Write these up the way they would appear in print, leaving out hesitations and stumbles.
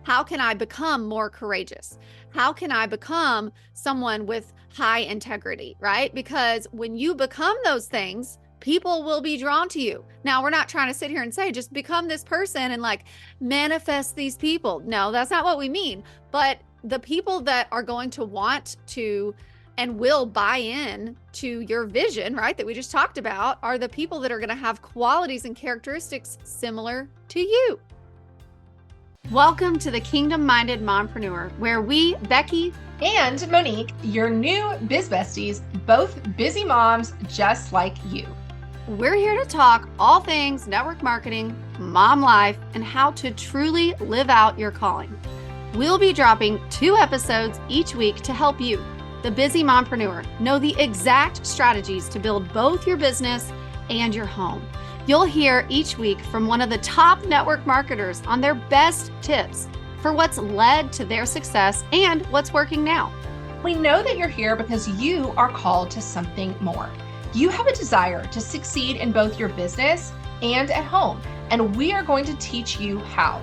How can I become more courageous? How can I become someone with high integrity, right? Because when you become those things, people will be drawn to you. Now, we're not trying to sit here and say, just become this person and like manifest these people. No, that's not what we mean. But the people that are going to want to and will buy in to your vision, right, that we just talked about, are the people that are going to have qualities and characteristics similar to you. Welcome to the Kingdom Minded Mompreneur, where we, Becky and Monique, your new biz besties, both busy moms just like you. We're here to talk all things network marketing, mom life, and how to truly live out your calling. We'll be dropping 2 episodes each week to help you, the busy mompreneur, know the exact strategies to build both your business and your home. You'll hear each week from one of the top network marketers on their best tips for what's led to their success and what's working now. We know that you're here because you are called to something more. You have a desire to succeed in both your business and at home, and we are going to teach you how.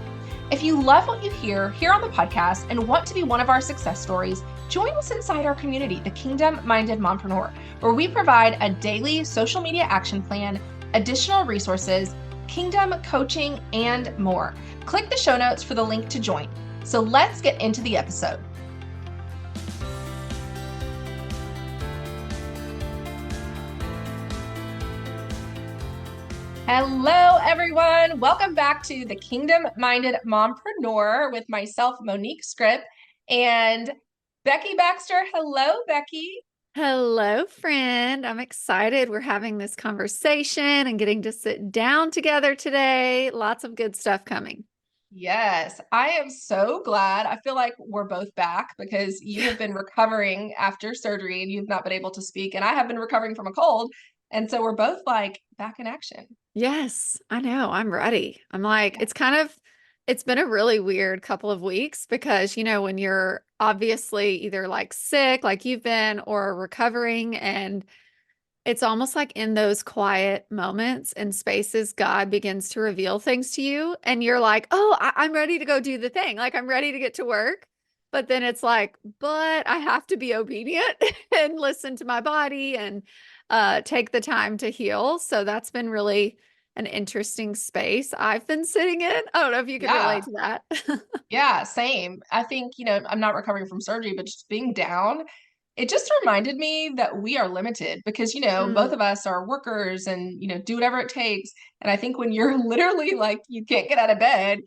If you love what you hear here on the podcast and want to be one of our success stories, join us inside our community, the Kingdom Minded Mompreneur, where we provide a daily social media action plan, additional resources, kingdom coaching, and more. Click the show notes for the link to join. So let's get into the episode. Hello, everyone. Welcome back to the Kingdom Minded Mompreneur with myself, Monique Scripp, and Becky Baxter. Hello, Becky. Hello, friend. I'm excited. We're having this conversation and getting to sit down together today. Lots of good stuff coming. Yes, I am so glad. I feel like we're both back because you have been recovering after surgery and you've not been able to speak, and I have been recovering from a cold. And so we're both like back in action. Yes, I know. I'm ready. I'm like, it's been a really weird couple of weeks because, when you're obviously either like sick, like you've been, or recovering, and it's almost like in those quiet moments and spaces, God begins to reveal things to you. And you're like, oh, I'm ready to go do the thing. Like, I'm ready to get to work. But then it's like, but I have to be obedient and listen to my body and take the time to heal. So that's been really an interesting space I've been sitting in. I don't know if you can relate Yeah. to that. Yeah, same. I think, I'm not recovering from surgery, but just being down, it just reminded me that we are limited because, both Mm, of us are workers and, do whatever it takes. And I think when you're literally like, you can't get out of bed,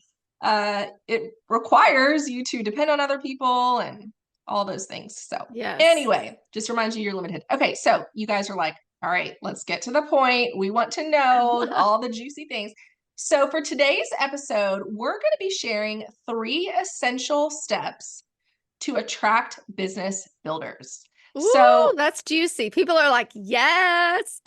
it requires you to depend on other people and all those things. So yes. anyway, just reminds you you're limited. Okay. So you guys are like, all right, let's get to the point. We want to know all the juicy things. So, for today's episode, we're going to be sharing 3 essential steps to attract business builders. Ooh, So, that's juicy. People are like, yes.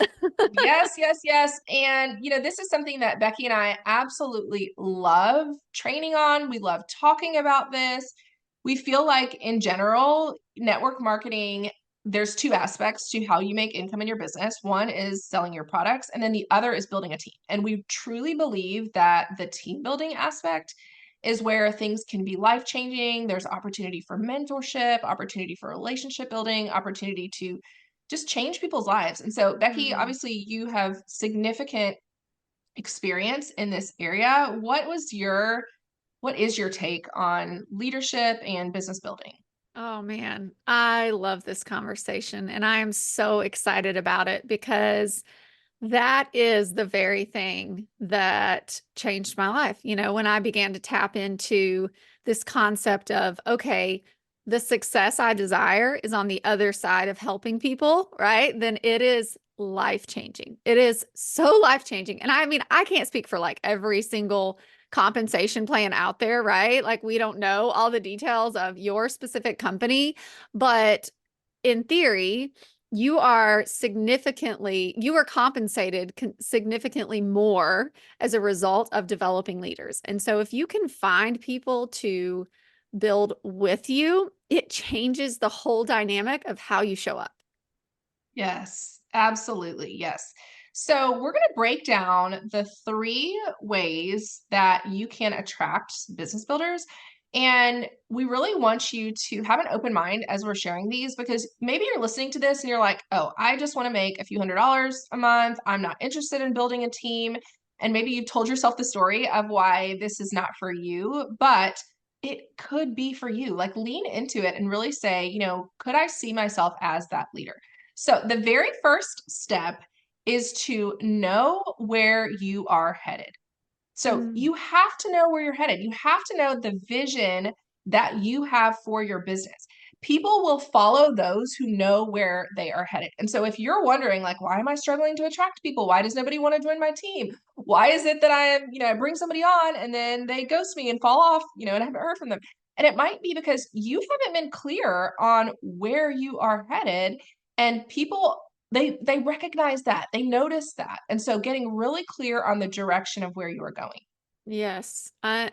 yes, yes, yes. And, this is something that Becky and I absolutely love training on. We love talking about this. We feel like, in general, network marketing, there's 2 aspects to how you make income in your business. One is selling your products, and then the other is building a team. And we truly believe that the team building aspect is where things can be life changing. There's opportunity for mentorship, opportunity for relationship building, opportunity to just change people's lives. And so, Becky, Mm. obviously you have significant experience in this area. What is your take on leadership and business building? Oh man, I love this conversation and I am so excited about it because that is the very thing that changed my life. When I began to tap into this concept of, okay, the success I desire is on the other side of helping people, right? Then it is life changing. It is so life changing. And I mean, I can't speak for like every single compensation plan out there, right? Like we don't know all the details of your specific company, but in theory, you are compensated significantly more as a result of developing leaders. And so if you can find people to build with you, it changes the whole dynamic of how you show up. Yes, absolutely. Yes. So, we're going to break down the three ways that you can attract business builders. And we really want you to have an open mind as we're sharing these because maybe you're listening to this and you're like, oh, I just want to make a few $100s a month. I'm not interested in building a team. And maybe you've told yourself the story of why this is not for you, but it could be for you. Like, lean into it and really say, could I see myself as that leader? So, the very first step is to know where you are headed. So Mm. you have to know where you're headed. You have to know the vision that you have for your business. People will follow those who know where they are headed. And so if you're wondering, like, why am I struggling to attract people? Why does nobody want to join my team? Why is it that I bring somebody on and then they ghost me and fall off, and I haven't heard from them? And it might be because you haven't been clear on where you are headed. And people they recognize that, they notice that, and so getting really clear on the direction of where you are going. Yes. I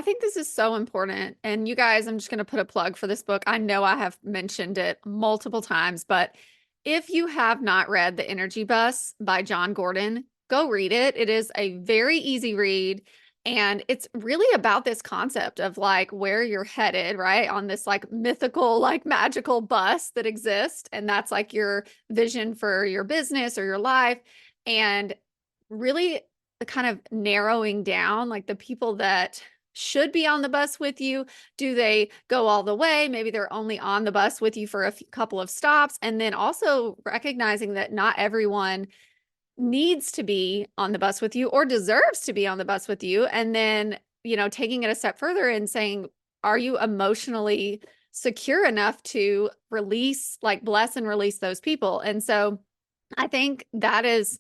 think this is so important. And you guys, I'm just going to put a plug for this book. I know I have mentioned it multiple times, but if you have not read The Energy Bus by John Gordon, go read it. It is a very easy read. And it's really about this concept of like where you're headed, right? On this like mythical, like magical bus that exists. And that's like your vision for your business or your life. And really the kind of narrowing down like the people that should be on the bus with you. Do they go all the way? Maybe they're only on the bus with you for a couple of stops. And then also recognizing that not everyone needs to be on the bus with you or deserves to be on the bus with you. And then, taking it a step further and saying, are you emotionally secure enough to release, like bless and release those people? And so I think that is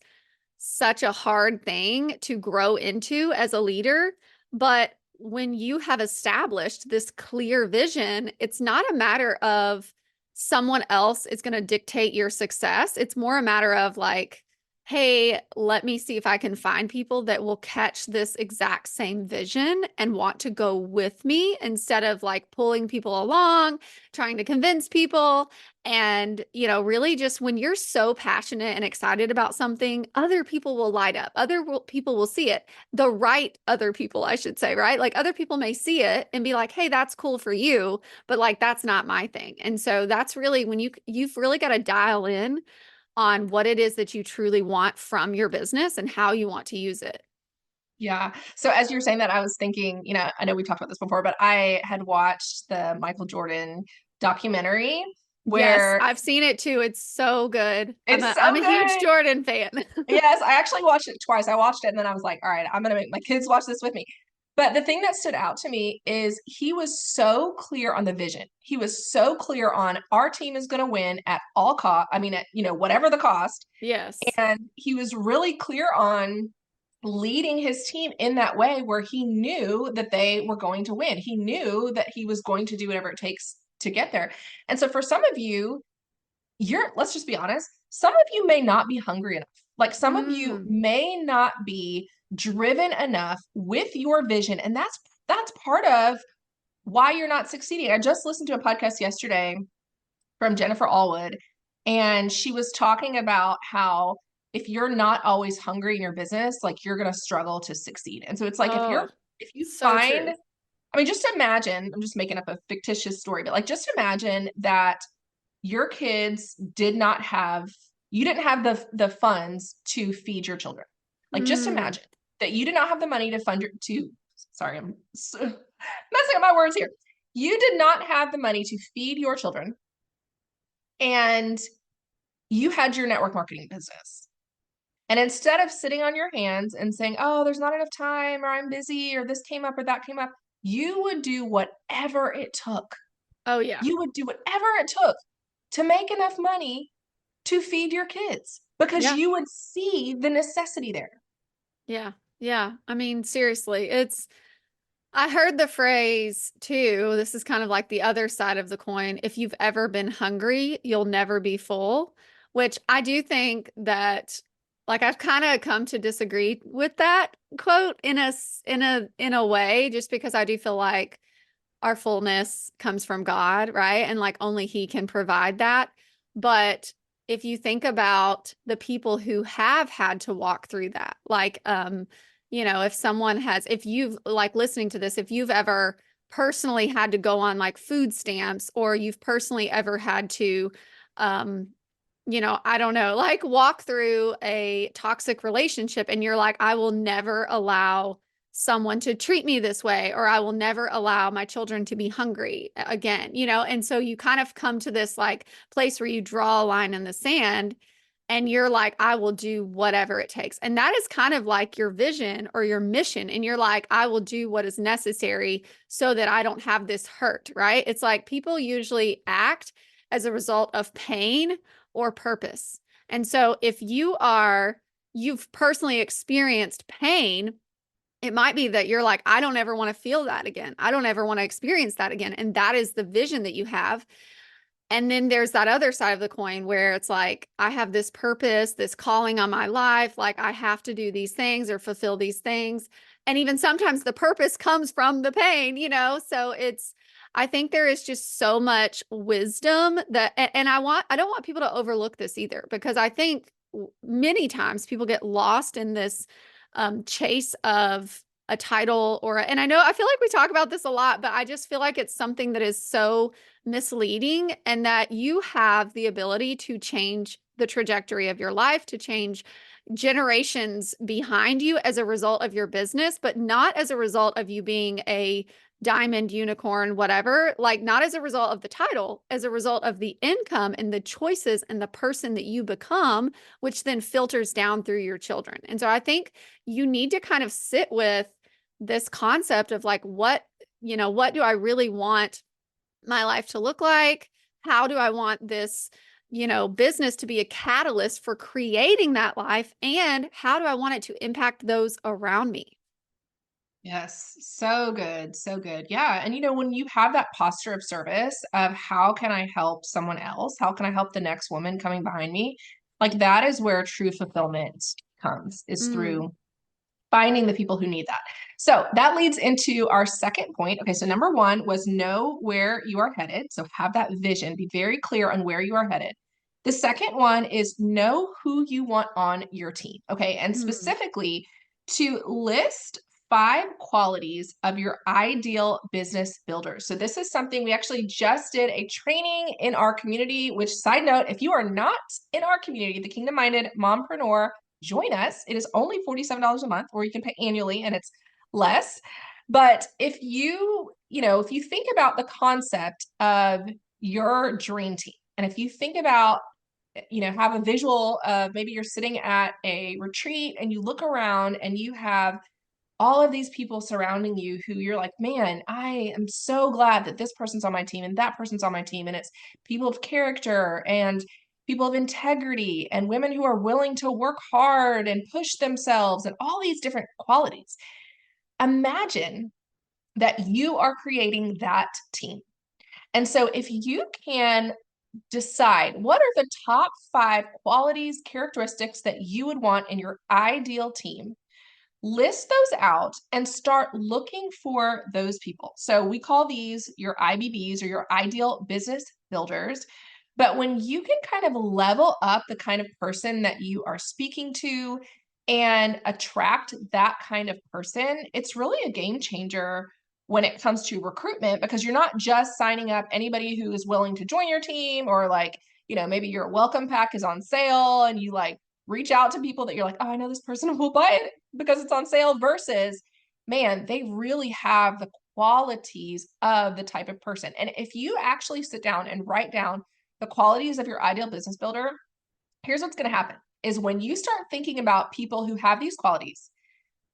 such a hard thing to grow into as a leader. But when you have established this clear vision, it's not a matter of someone else is going to dictate your success. It's more a matter of like, hey, let me see if I can find people that will catch this exact same vision and want to go with me instead of like pulling people along, trying to convince people. And, really just when you're so passionate and excited about something, other people will light up. People will see it. The right other people, I should say, right? Like other people may see it and be like, "Hey, that's cool for you, but like that's not my thing." And so that's really when you've really got to dial in on what it is that you truly want from your business and how you want to use it. Yeah. So as you're saying that, I was thinking, I know we talked about this before, but I had watched the Michael Jordan documentary Yes, where I've seen it too. It's so good. I'm it's a so I'm a huge good. Jordan fan. Yes, I actually watched it twice. I watched it and then I was like, all right, I'm gonna make my kids watch this with me. But the thing that stood out to me is he was so clear on the vision. He was so clear on our team is going to win at all cost. I mean, at, whatever the cost. Yes. And he was really clear on leading his team in that way where he knew that they were going to win. He knew that he was going to do whatever it takes to get there. And so for some of you, let's just be honest, some of you may not be hungry enough. Like some of you Mm. may not be driven enough with your vision. And that's part of why you're not succeeding. I just listened to a podcast yesterday from Jennifer Allwood, and she was talking about how if you're not always hungry in your business, like you're going to struggle to succeed. And so it's like Oh, if you so find, true. I mean, just imagine, I'm just making up a fictitious story, but like just imagine that your kids did not have you didn't have the funds to feed your children. Like just Mm. imagine that you did not have the money to fund your to sorry, I'm messing up my words here. You did not have the money to feed your children and you had your network marketing business. And instead of sitting on your hands and saying, "Oh, there's not enough time or I'm busy or this came up or that came up," you would do whatever it took. Oh yeah. You would do whatever it took to make enough money to feed your kids because Yeah. you would see the necessity there. Yeah. Yeah. I mean, seriously, I heard the phrase too. This is kind of like the other side of the coin. If you've ever been hungry, you'll never be full, which I do think that like I've kind of come to disagree with that quote in a way just because I do feel like our fullness comes from God, right? And like only he can provide that. But if you think about the people who have had to walk through that, like, if someone has, if you've like listening to this, if you've ever personally had to go on like food stamps, or you've personally ever had to, um, I don't know, like walk through a toxic relationship and you're like, I will never allow someone to treat me this way, or I will never allow my children to be hungry again, and so you kind of come to this like place where you draw a line in the sand and you're like, I will do whatever it takes. And that is kind of like your vision or your mission. And you're like, I will do what is necessary so that I don't have this hurt, right? It's like people usually act as a result of pain or purpose. And so if you've personally experienced pain, it might be that you're like, I don't ever want to feel that again. I don't ever want to experience that again. And that is the vision that you have. And then there's that other side of the coin where it's like, I have this purpose, this calling on my life. Like, I have to do these things or fulfill these things. And even sometimes the purpose comes from the pain, So I think there is just so much wisdom that, and I don't want people to overlook this either, because I think many times people get lost in this chase of a title and I feel like we talk about this a lot, but I just feel like it's something that is so misleading, and that you have the ability to change the trajectory of your life, to change generations behind you as a result of your business, but not as a result of you being a diamond unicorn, whatever, like not as a result of the title, as a result of the income and the choices and the person that you become, which then filters down through your children. And so I think you need to kind of sit with this concept of like, what do I really want my life to look like? How do I want this, business to be a catalyst for creating that life? And how do I want it to impact those around me? Yes, so good, so good. Yeah, and when you have that posture of service of how can I help someone else? How can I help the next woman coming behind me? Like that is where true fulfillment comes, is Mm, through finding the people who need that. So that leads into our second point. Okay, so number one was know where you are headed. So have that vision, be very clear on where you are headed. The second one is know who you want on your team. Okay, and mm, specifically to list 5 qualities of your ideal business builder. So this is something we actually just did a training in our community, which side note, if you are not in our community, the Kingdom Minded Mompreneur, join us. It is only $47 a month, or you can pay annually and it's less. But if you think about the concept of your dream team, and if you think about, have a visual of maybe you're sitting at a retreat and you look around and you have all of these people surrounding you who you're like, man, I am so glad that this person's on my team and that person's on my team. And it's people of character and people of integrity and women who are willing to work hard and push themselves and all these different qualities. Imagine that you are creating that team. And so if you can decide what are the top 5 qualities, characteristics that you would want in your ideal team, list those out and start looking for those people. So we call these your IBBs, or your ideal business builders. But when you can kind of level up the kind of person that you are speaking to and attract that kind of person, it's really a game changer when it comes to recruitment, because you're not just signing up anybody who is willing to join your team, or like, maybe your welcome pack is on sale and you like reach out to people that you're like, oh, I know this person will buy it because it's on sale, versus, man, they really have the qualities of the type of person. And if you actually sit down and write down the qualities of your ideal business builder, here's what's going to happen is when you start thinking about people who have these qualities,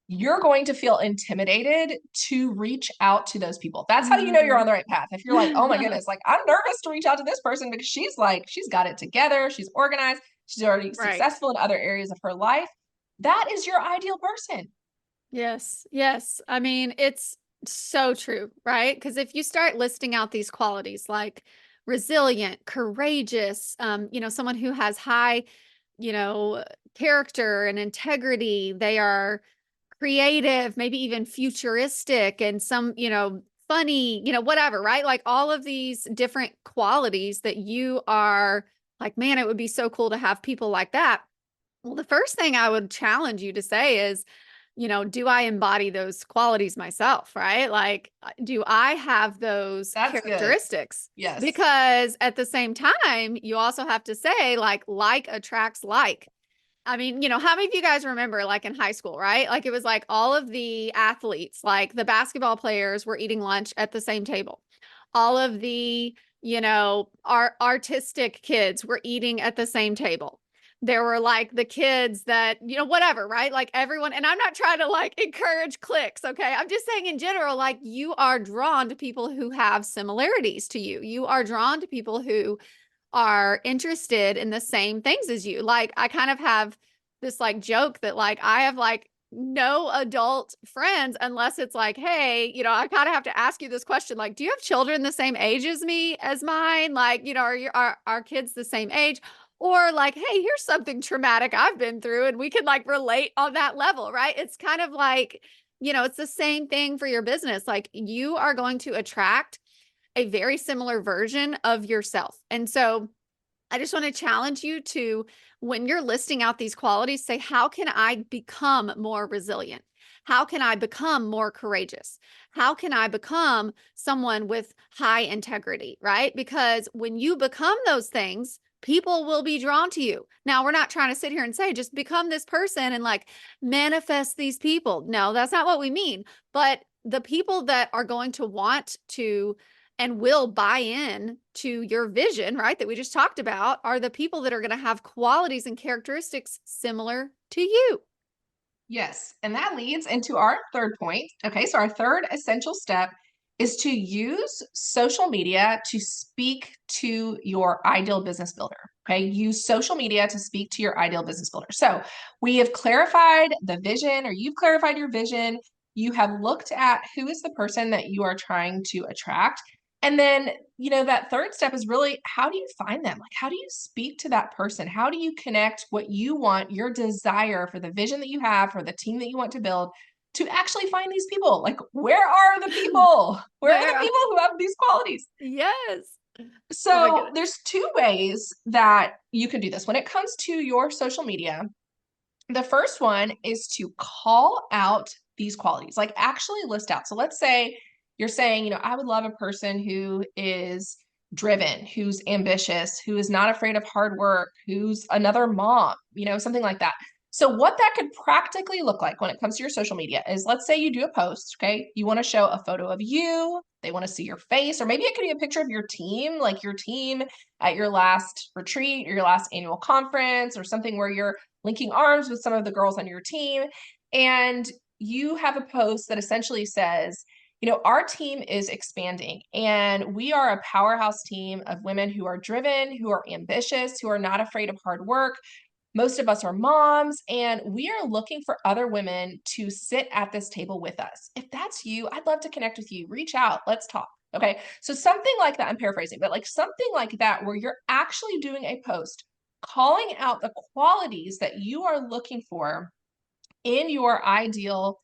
you're going to feel intimidated to reach out to those people. That's how you know you're on mm. the right path. If you're like, oh my goodness, like I'm nervous to reach out to this person because she's got it together, she's organized, she's already Right. successful in other areas of her life. That is your ideal person. Yes. Yes. I mean, it's so true, right? Because if you start listing out these qualities like resilient, courageous, someone who has high, you know, character and integrity, they are creative, maybe even futuristic, and some, funny, whatever, right? Like all of these different qualities that you are like, man, it would be so cool to have people like that. Well, the first thing I would challenge you to say is, do I embody those qualities myself, right? Like, do I have those That's good. characteristics? Yes. Because at the same time, you also have to say, like attracts like. I mean, how many of you guys remember like in high school, right? Like it was like all of the athletes, like the basketball players were eating lunch at the same table. All of the, artistic kids were eating at the same table. There were like the kids that, whatever, right? Like everyone, and I'm not trying to like encourage cliques, okay? I'm just saying in general, like you are drawn to people who have similarities to you. You are drawn to people who are interested in the same things as you. Like I kind of have this like joke that like I have like no adult friends unless it's like, hey, I kind of have to ask you this question like, do you have children the same age as me as mine? Like, are our kids the same age? Or like, hey, here's something traumatic I've been through and we can like relate on that level, right? It's kind of like, it's the same thing for your business. Like you are going to attract a very similar version of yourself. And so I just want to challenge you to, when you're listing out these qualities, say, how can I become more resilient? How can I become more courageous? How can I become someone with high integrity, right? Because when you become those things, people will be drawn to you. Now, we're not trying to sit here and say, just become this person and like manifest these people. No, that's not what we mean. But the people that are going to want to and will buy in to your vision, right, that we just talked about, are the people that are going to have qualities and characteristics similar to you. Yes. And that leads into our third point. Okay. So, our third essential step is to use social media to speak to your ideal business builder. Okay. Use social media to speak to your ideal business builder. So, we have clarified the vision, or you've clarified your vision. You have looked at who is the person that you are trying to attract. And then, that third step is really, how do you find them? Like, how do you speak to that person? How do you connect what you want, your desire for the vision that you have, for the team that you want to build, to actually find these people? Like, where are the people? Where are the There. people who have these qualities? Yes. Oh my So, goodness. there's two ways that you can do this. When it comes to your social media, the first one is to call out these qualities, like actually list out. So let's say you're saying, I would love a person who is driven, who's ambitious, who is not afraid of hard work, who's another mom, something like that. So, what that could practically look like when it comes to your social media is, let's say you do a post, okay? You want to show a photo of you, they want to see your face, or maybe it could be a picture of your team, like your team at your last retreat or your last annual conference, or something where you're linking arms with some of the girls on your team. And you have a post that essentially says, our team is expanding and we are a powerhouse team of women who are driven, who are ambitious, who are not afraid of hard work. Most of us are moms, and we are looking for other women to sit at this table with us. If that's you, I'd love to connect with you. Reach out. Let's talk. Okay. So, something like that, I'm paraphrasing, but like something like that, where you're actually doing a post calling out the qualities that you are looking for in your ideal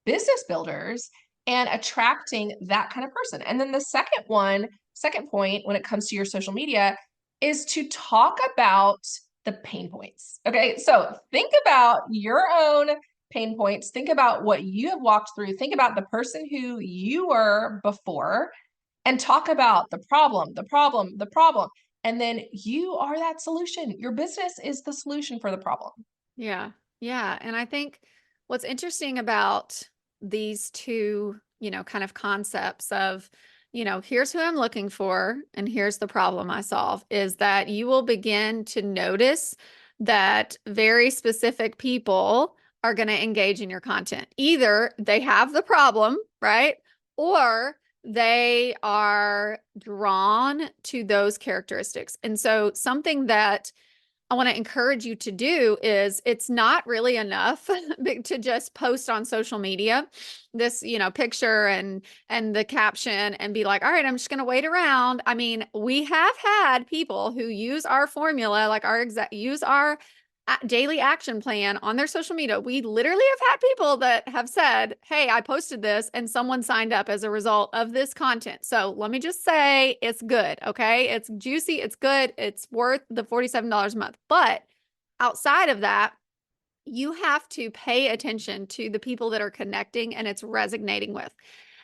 business builders and attracting that kind of person. And then the second point when it comes to your social media is to talk about the pain points. Okay. So think about your own pain points. Think about what you have walked through. Think about the person who you were before and talk about the problem, the problem, the problem. And then you are that solution. Your business is the solution for the problem. Yeah. Yeah. And I think what's interesting about these two, kind of concepts of, here's who I'm looking for and here's the problem I solve is that you will begin to notice that very specific people are going to engage in your content. Either they have the problem, right? Or they are drawn to those characteristics. And so something that I want to encourage you to do is it's not really enough to just post on social media this, picture and the caption and be like, all right, I'm just going to wait around. I mean, we have had people who use our formula, like use our daily action plan on their social media. We literally have had people that have said, hey, I posted this and someone signed up as a result of this content. So let me just say it's good. Okay. It's juicy. It's good. It's worth the $47 a month. But outside of that, you have to pay attention to the people that are connecting and it's resonating with.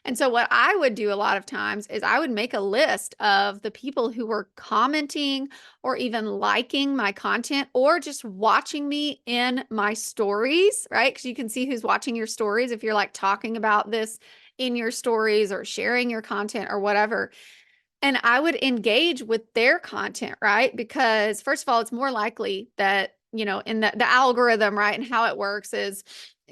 And so, what I would do a lot of times is I would make a list of the people who were commenting or even liking my content or just watching me in my stories, right? Because you can see who's watching your stories if you're like talking about this in your stories or sharing your content or whatever. And I would engage with their content, right? Because first of all, it's more likely that, in the algorithm, right? And how it works is,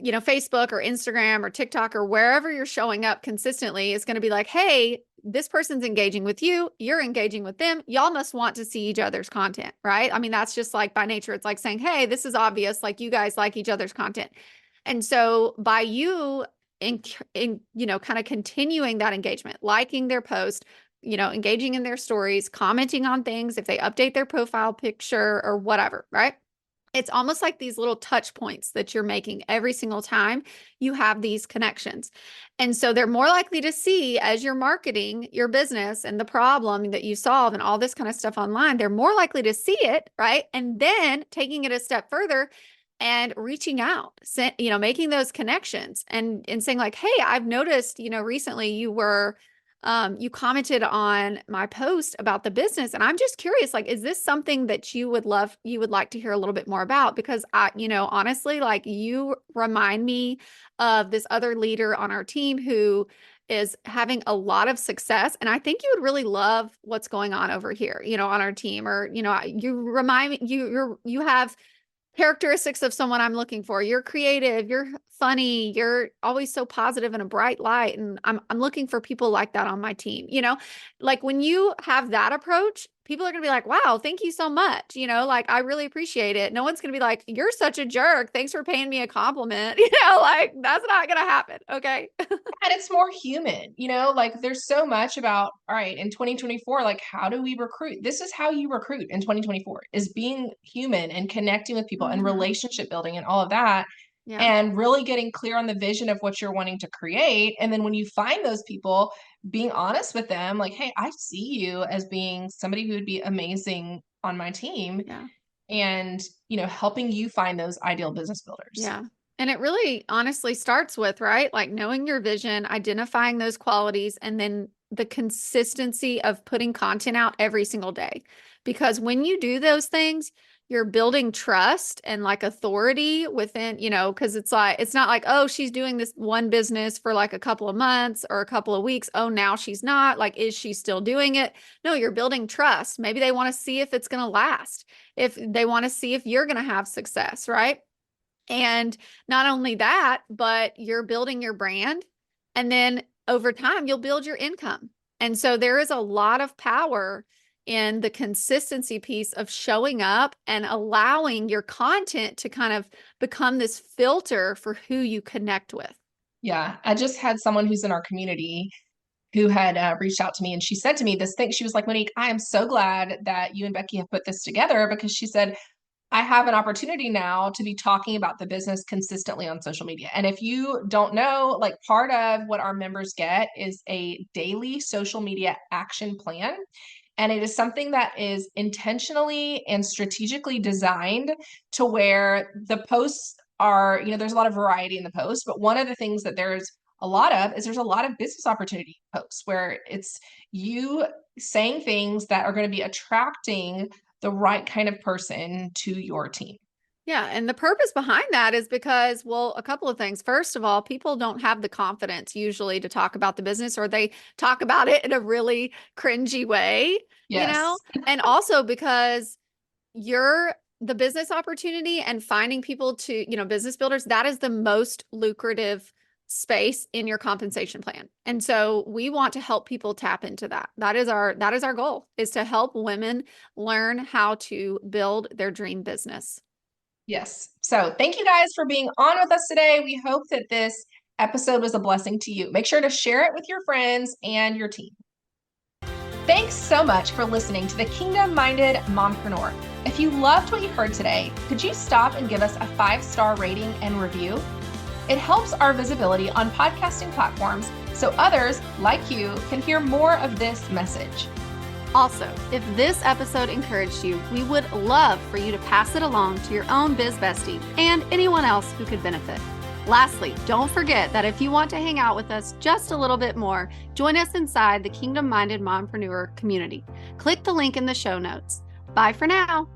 Facebook or Instagram or TikTok or wherever you're showing up consistently is going to be like, hey, this person's engaging with you, you're engaging with them. Y'all must want to see each other's content, right? I mean, that's just like by nature. It's like saying, hey, this is obvious, like you guys like each other's content. And so by you kind of continuing that engagement, liking their post, engaging in their stories, commenting on things, if they update their profile picture or whatever, right? It's almost like these little touch points that you're making every single time you have these connections. And so they're more likely to see as you're marketing your business and the problem that you solve and all this kind of stuff online, they're more likely to see it, right? And then taking it a step further and reaching out, making those connections and saying like, hey, I've noticed, recently you commented on my post about the business. And I'm just curious, like, is this something that you would like to hear a little bit more about? Because honestly, like you remind me of this other leader on our team who is having a lot of success. And I think you would really love what's going on over here, on our team, or, you remind me, you have characteristics of someone I'm looking for. You're creative, you're funny, you're always so positive and a bright light. And I'm looking for people like that on my team. Like when you have that approach, people are gonna be like, wow, thank you so much. Like I really appreciate it. No one's gonna be like, you're such a jerk. Thanks for paying me a compliment. Like that's not gonna happen. Okay. And it's more human, like there's so much about, all right, in 2024, like how do we recruit? This is how you recruit in 2024 is being human and connecting with people and Mhm. relationship building and all of that. Yeah. And really getting clear on the vision of what you're wanting to create. And then when you find those people, being honest with them, like, hey, I see you as being somebody who would be amazing on my team Yeah. and, helping you find those ideal business builders. Yeah. And it really honestly starts with, right? Like knowing your vision, identifying those qualities, and then the consistency of putting content out every single day. Because when you do those things, you're building trust and like authority within, because it's not like, oh, she's doing this one business for like a couple of months or a couple of weeks. Oh, now she's not. Like, is she still doing it? No, you're building trust. Maybe they want to see if it's going to last, if they want to see if you're going to have success, right? And not only that, but you're building your brand. And then over time, you'll build your income. And so there is a lot of power in the consistency piece of showing up and allowing your content to kind of become this filter for who you connect with. Yeah. I just had someone who's in our community who had reached out to me and she said to me this thing. She was like, Monique, I am so glad that you and Becky have put this together because she said, I have an opportunity now to be talking about the business consistently on social media. And if you don't know, like part of what our members get is a daily social media action plan. And it is something that is intentionally and strategically designed to where the posts are, there's a lot of variety in the post, but one of the things that there's a lot of is there's a lot of business opportunity posts where it's you saying things that are going to be attracting the right kind of person to your team. Yeah. And the purpose behind that is because, well, a couple of things. First of all, people don't have the confidence usually to talk about the business, or they talk about it in a really cringy way, Yes. and also because you're the business opportunity and finding people to, business builders, that is the most lucrative space in your compensation plan. And so we want to help people tap into that. That is our goal, is to help women learn how to build their dream business. Yes. So thank you guys for being on with us today. We hope that this episode was a blessing to you. Make sure to share it with your friends and your team. Thanks so much for listening to the Kingdom Minded Mompreneur. If you loved what you heard today, could you stop and give us a 5-star rating and review? It helps our visibility on podcasting platforms so others like you can hear more of this message. Also, if this episode encouraged you, we would love for you to pass it along to your own biz bestie and anyone else who could benefit. Lastly, don't forget that if you want to hang out with us just a little bit more, join us inside the Kingdom Minded Mompreneur community. Click the link in the show notes. Bye for now.